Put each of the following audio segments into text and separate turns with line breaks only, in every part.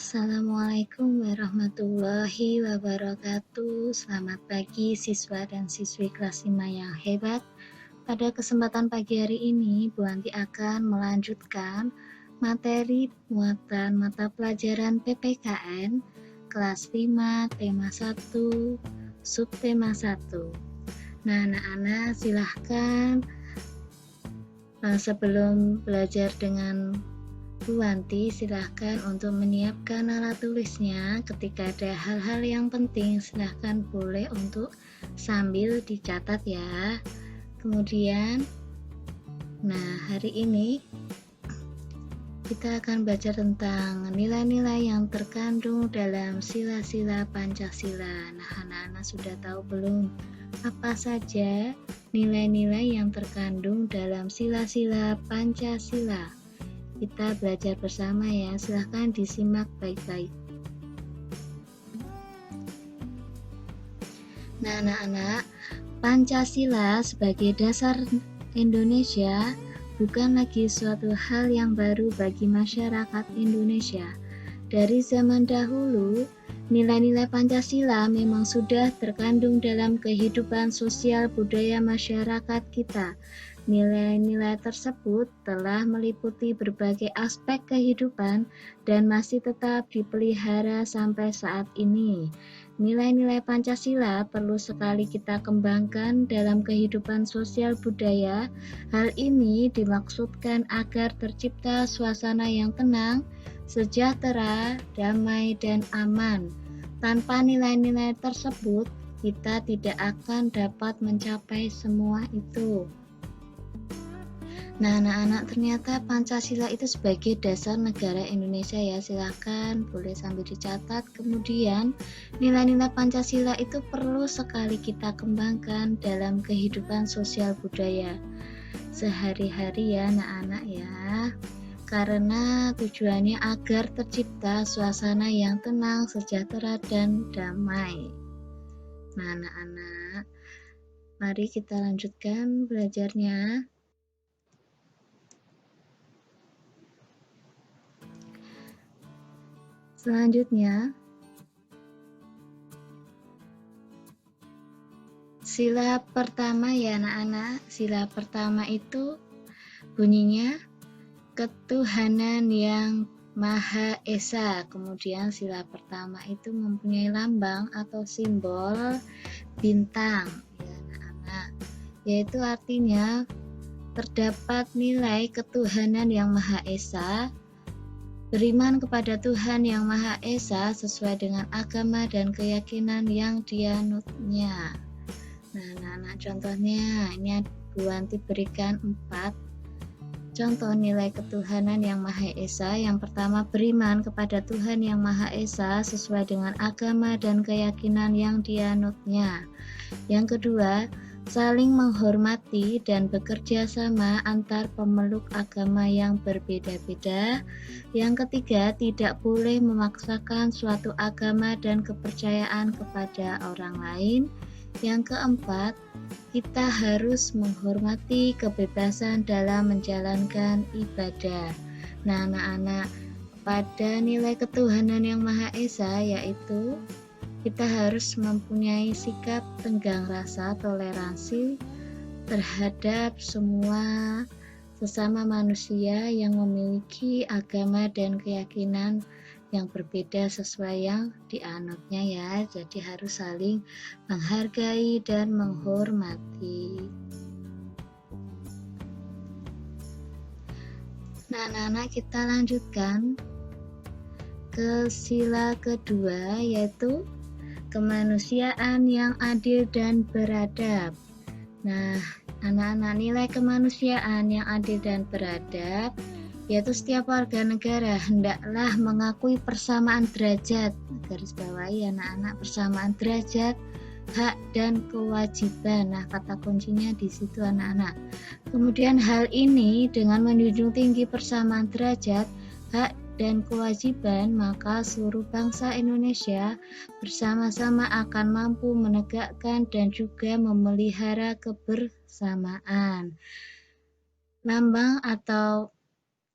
Assalamualaikum warahmatullahi wabarakatuh. Selamat pagi siswa dan siswi kelas 5 yang hebat. Pada kesempatan pagi hari ini, Bu Anti akan melanjutkan materi muatan mata pelajaran PPKN kelas 5 tema 1 subtema 1. Nah, anak-anak silahkan sebelum belajar dengan Bu Wanti, silahkan untuk menyiapkan alat tulisnya. Ketika ada hal-hal yang penting, silahkan boleh untuk sambil dicatat ya. Kemudian, hari ini kita akan belajar tentang nilai-nilai yang terkandung dalam sila-sila Pancasila. Nah, anak-anak sudah tahu belum apa saja nilai-nilai yang terkandung dalam sila-sila Pancasila? Kita belajar bersama ya, silahkan disimak baik-baik. Nah, anak-anak, Pancasila sebagai dasar Indonesia bukan lagi suatu hal yang baru bagi masyarakat Indonesia. Dari zaman dahulu, nilai-nilai Pancasila memang sudah terkandung dalam kehidupan sosial budaya masyarakat kita. Nilai-nilai tersebut telah meliputi berbagai aspek kehidupan dan masih tetap dipelihara sampai saat ini. Nilai-nilai Pancasila perlu sekali kita kembangkan dalam kehidupan sosial budaya. Hal ini dimaksudkan agar tercipta suasana yang tenang, sejahtera, damai, dan aman. Tanpa nilai-nilai tersebut, kita tidak akan dapat mencapai semua itu. Nah, anak-anak, ternyata Pancasila itu sebagai dasar negara Indonesia ya. Silahkan boleh sambil dicatat. Kemudian, nilai-nilai Pancasila itu perlu sekali kita kembangkan dalam kehidupan sosial budaya sehari-hari ya, anak-anak ya. Karena tujuannya agar tercipta suasana yang tenang, sejahtera, dan damai. Nah, anak-anak, mari kita lanjutkan belajarnya. Selanjutnya, sila pertama ya anak-anak. Sila pertama itu bunyinya ketuhanan yang Maha Esa. Kemudian sila pertama itu mempunyai lambang atau simbol bintang ya anak-anak. Yaitu artinya terdapat nilai ketuhanan yang Maha Esa, beriman kepada Tuhan Yang Maha Esa sesuai dengan agama dan keyakinan yang dianutnya. Nah, contohnya ini Bu Wanti berikan 4 contoh nilai ketuhanan yang Maha Esa. Yang pertama, beriman kepada Tuhan Yang Maha Esa sesuai dengan agama dan keyakinan yang dianutnya. Yang kedua, saling menghormati dan bekerja sama antar pemeluk agama yang berbeda-beda. Yang ketiga, tidak boleh memaksakan suatu agama dan kepercayaan kepada orang lain. Yang keempat, kita harus menghormati kebebasan dalam menjalankan ibadah. Nah, anak-anak, pada nilai ketuhanan yang Maha Esa yaitu kita harus mempunyai sikap tenggang rasa, toleransi terhadap semua sesama manusia yang memiliki agama dan keyakinan yang berbeda sesuai yang dianutnya ya. Jadi harus saling menghargai dan menghormati. Nah, anak-anak, kita lanjutkan ke sila kedua yaitu kemanusiaan yang adil dan beradab. Nah, anak-anak, nilai kemanusiaan yang adil dan beradab yaitu setiap warga negara hendaklah mengakui persamaan derajat. Garis bawahi anak-anak, persamaan derajat, hak dan kewajiban. Nah, kata kuncinya di situ anak-anak. Kemudian hal ini dengan menjunjung tinggi persamaan derajat, hak dan kewajiban, maka seluruh bangsa Indonesia bersama-sama akan mampu menegakkan dan juga memelihara kebersamaan. Lambang atau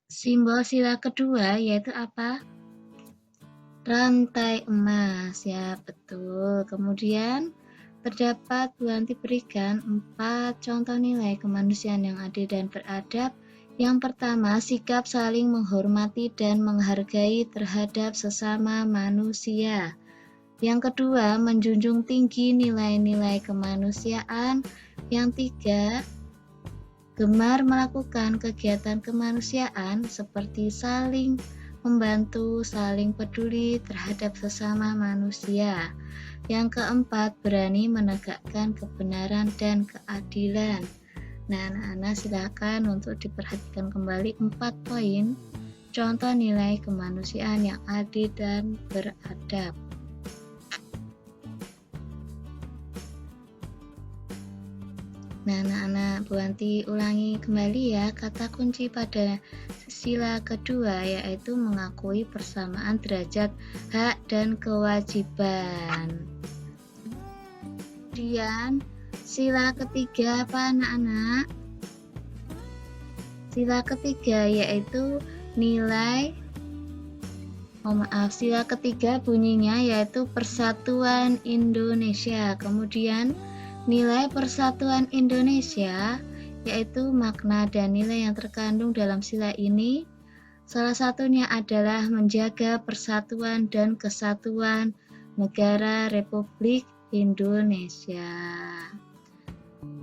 simbol sila kedua yaitu apa? rantai emas, ya betul. Kemudian terdapat Bu Anti berikan 4 contoh nilai kemanusiaan yang adil dan beradab. Yang pertama, sikap saling menghormati dan menghargai terhadap sesama manusia. Yang kedua, menjunjung tinggi nilai-nilai kemanusiaan. Yang tiga, gemar melakukan kegiatan kemanusiaan seperti saling membantu, saling peduli terhadap sesama manusia. Yang keempat, berani menegakkan kebenaran dan keadilan. Nah, anak-anak silakan untuk diperhatikan kembali 4 poin contoh nilai kemanusiaan yang adil dan beradab. Nah, anak-anak, Bu Anti ulangi kembali ya kata kunci pada sila kedua, yaitu mengakui persamaan derajat hak dan kewajiban. Kemudian sila ketiga apa anak-anak? Sila ketiga yaitu nilai sila ketiga bunyinya yaitu Persatuan Indonesia. Kemudian nilai Persatuan Indonesia yaitu makna dan nilai yang terkandung dalam sila ini. Salah satunya adalah menjaga persatuan dan kesatuan negara Republik Indonesia.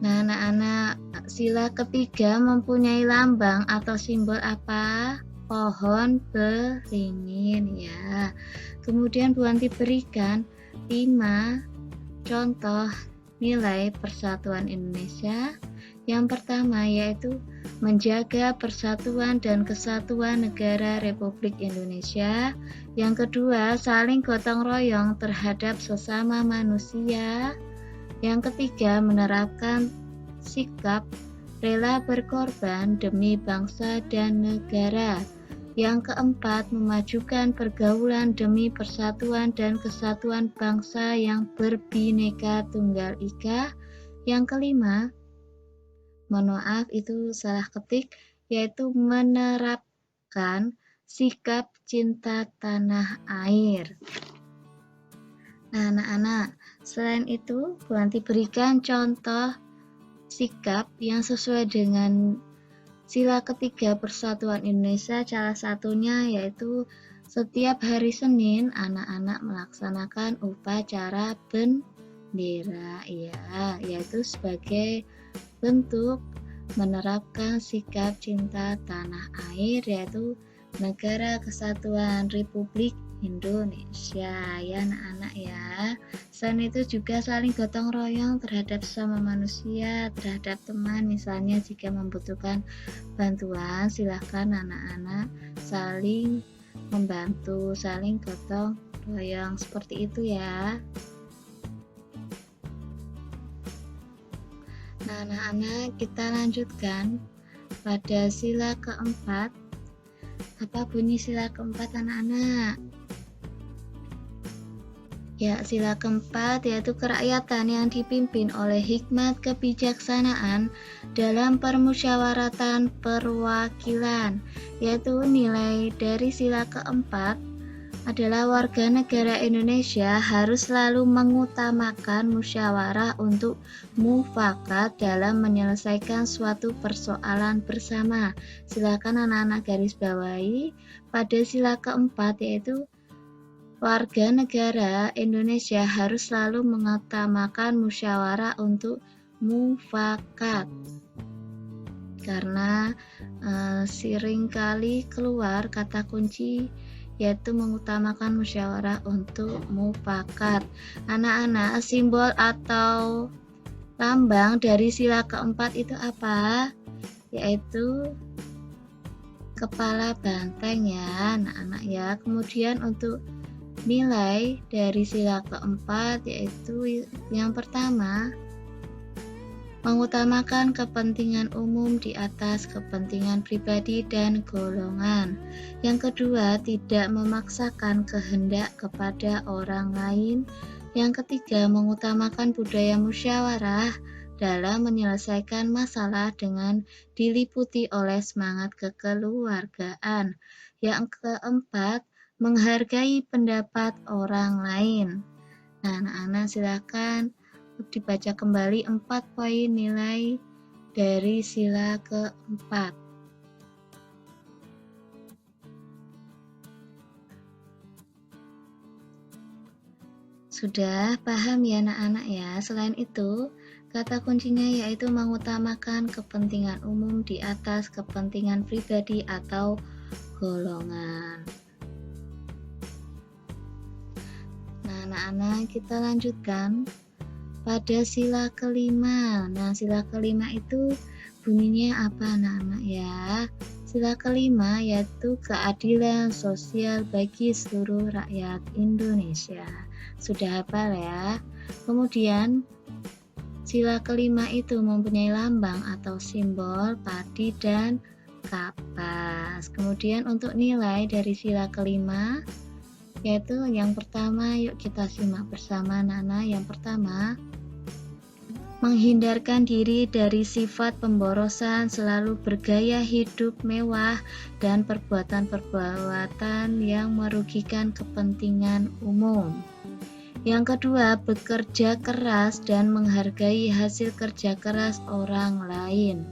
Nah, anak-anak, sila ketiga mempunyai lambang atau simbol apa? Pohon beringin ya. Kemudian Bu Anti berikan 5 contoh nilai Persatuan Indonesia. Yang pertama yaitu menjaga persatuan dan kesatuan negara Republik Indonesia. Yang kedua, saling gotong royong terhadap sesama manusia. Yang ketiga, menerapkan sikap rela berkorban demi bangsa dan negara. Yang keempat, memajukan pergaulan demi persatuan dan kesatuan bangsa yang berbineka tunggal ika. Yang kelima, itu salah ketik, yaitu menerapkan sikap cinta tanah air. Nah, anak-anak, selain itu, Bu Anti berikan contoh sikap yang sesuai dengan sila ketiga Persatuan Indonesia. Salah satunya yaitu setiap hari Senin anak-anak melaksanakan upacara bendera, ya, yaitu sebagai bentuk menerapkan sikap cinta tanah air, yaitu Negara Kesatuan Republik Indonesia, ya anak-anak ya. Selain itu juga saling gotong royong terhadap sesama manusia, terhadap teman, misalnya jika membutuhkan bantuan silahkan anak-anak saling membantu, saling gotong royong, seperti itu ya. Nah, anak-anak, kita lanjutkan pada sila keempat. Apa bunyi sila keempat anak-anak? Ya, sila keempat yaitu kerakyatan yang dipimpin oleh hikmat kebijaksanaan dalam permusyawaratan perwakilan, yaitu nilai dari sila keempat adalah warga negara Indonesia harus selalu mengutamakan musyawarah untuk mufakat dalam menyelesaikan suatu persoalan bersama. Silakan anak-anak garis bawahi pada sila keempat, yaitu warga negara Indonesia harus selalu mengutamakan musyawarah untuk mufakat. Karena seringkali keluar kata kunci yaitu mengutamakan musyawarah untuk mufakat. Anak-anak, simbol atau lambang dari sila keempat itu apa? Yaitu kepala banteng ya anak-anak ya. Kemudian untuk nilai dari sila keempat yaitu yang pertama, mengutamakan kepentingan umum di atas kepentingan pribadi dan golongan. Yang kedua, tidak memaksakan kehendak kepada orang lain. Yang ketiga, mengutamakan budaya musyawarah dalam menyelesaikan masalah dengan diliputi oleh semangat kekeluargaan. Yang keempat, menghargai pendapat orang lain. Nah, anak-anak silakan dibaca kembali 4 poin nilai dari sila keempat. Sudah paham ya anak-anak ya? Selain itu, kata kuncinya yaitu mengutamakan kepentingan umum di atas kepentingan pribadi atau golongan. Nah, anak-anak kita lanjutkan pada sila kelima. Nah, sila kelima itu bunyinya apa anak-anak ya? Sila kelima yaitu keadilan sosial bagi seluruh rakyat Indonesia. Sudah hafal ya? Kemudian sila kelima itu mempunyai lambang atau simbol padi dan kapas. Kemudian untuk nilai dari sila kelima yaitu yang pertama, yuk kita simak bersama Nana. Yang pertama, menghindarkan diri dari sifat pemborosan, selalu bergaya hidup mewah, dan perbuatan-perbuatan yang merugikan kepentingan umum. Yang kedua, bekerja keras dan menghargai hasil kerja keras orang lain.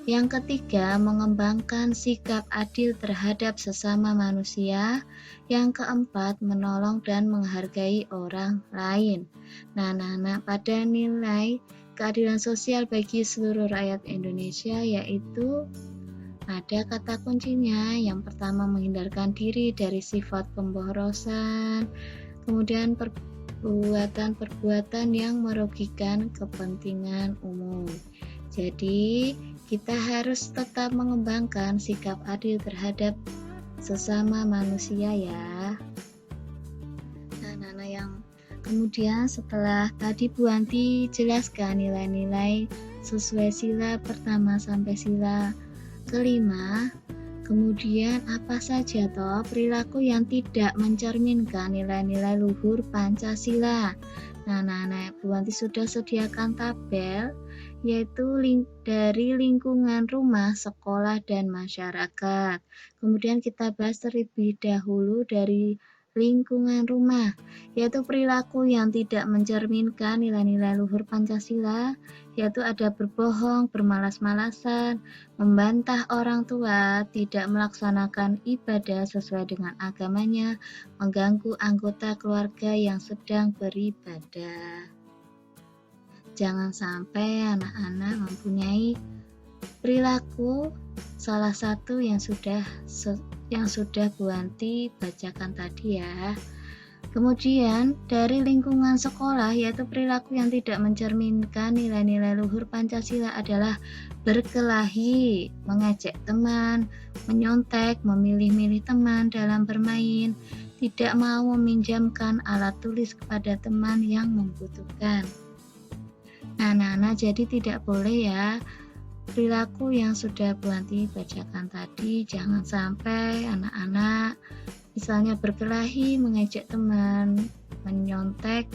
Yang ketiga, mengembangkan sikap adil terhadap sesama manusia. Yang keempat, menolong dan menghargai orang lain. Nah, pada nilai keadilan sosial bagi seluruh rakyat Indonesia yaitu ada kata kuncinya. Yang pertama, menghindarkan diri dari sifat pemborosan. Kemudian perbuatan-perbuatan yang merugikan kepentingan umum. Jadi, kita harus tetap mengembangkan sikap adil terhadap sesama manusia ya. Nah, yang kemudian setelah tadi Bu Anti jelaskan nilai-nilai sesuai sila pertama sampai sila kelima, kemudian apa saja toh perilaku yang tidak mencerminkan nilai-nilai luhur Pancasila. Nah, Bu Anti sudah sediakan tabel yaitu dari lingkungan rumah, sekolah, dan masyarakat. Kemudian kita bahas terlebih dahulu dari lingkungan rumah, yaitu perilaku yang tidak mencerminkan nilai-nilai luhur Pancasila, yaitu ada berbohong, bermalas-malasan, membantah orang tua, tidak melaksanakan ibadah sesuai dengan agamanya, mengganggu anggota keluarga yang sedang beribadah. Jangan sampai anak-anak mempunyai perilaku salah satu yang sudah Bu Anti bacakan tadi ya. Kemudian dari lingkungan sekolah yaitu perilaku yang tidak mencerminkan nilai-nilai luhur Pancasila adalah berkelahi, mengejek teman, menyontek, memilih-milih teman dalam bermain, tidak mau meminjamkan alat tulis kepada teman yang membutuhkan. Nah, jadi tidak boleh ya perilaku yang sudah Bu Anti bacakan tadi. Jangan sampai anak-anak misalnya berkelahi, mengejek teman, menyontek,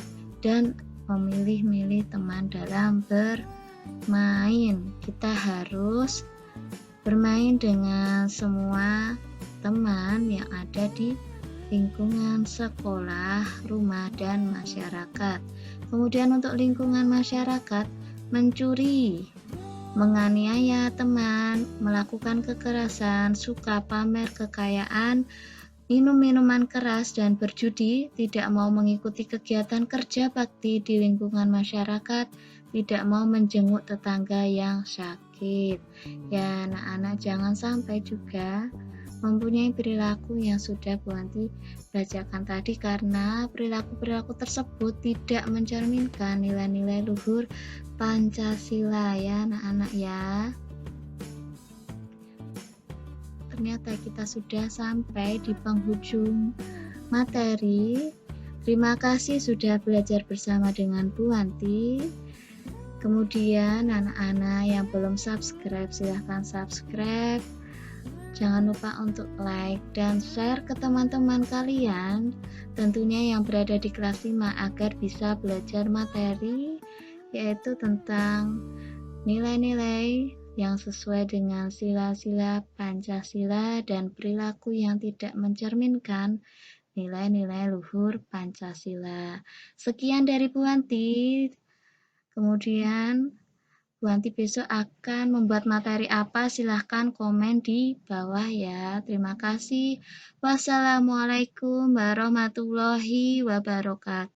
dan memilih-milih teman dalam bermain. Kita harus bermain dengan semua teman yang ada di lingkungan sekolah, rumah, dan masyarakat. Kemudian untuk lingkungan masyarakat, mencuri, menganiaya teman, melakukan kekerasan, suka pamer kekayaan, minum minuman keras, dan berjudi, tidak mau mengikuti kegiatan kerja bakti di lingkungan masyarakat, tidak mau menjenguk tetangga yang sakit. Ya, anak-anak jangan sampai juga mempunyai perilaku yang sudah Bu Anti bacakan tadi, karena perilaku-perilaku tersebut tidak mencerminkan nilai-nilai luhur Pancasila ya anak-anak ya. Ternyata kita sudah sampai di penghujung materi. Terima kasih sudah belajar bersama dengan Bu Anti. Kemudian anak-anak yang belum subscribe silahkan subscribe. Jangan lupa untuk like dan share ke teman-teman kalian, tentunya yang berada di kelas 5 agar bisa belajar materi yaitu tentang nilai-nilai yang sesuai dengan sila-sila Pancasila dan perilaku yang tidak mencerminkan nilai-nilai luhur Pancasila. Sekian dari Bu Wanti. Kemudian Bu Wanti besok akan membuat materi apa? Silahkan komen di bawah ya. Terima kasih. Wassalamualaikum warahmatullahi wabarakatuh.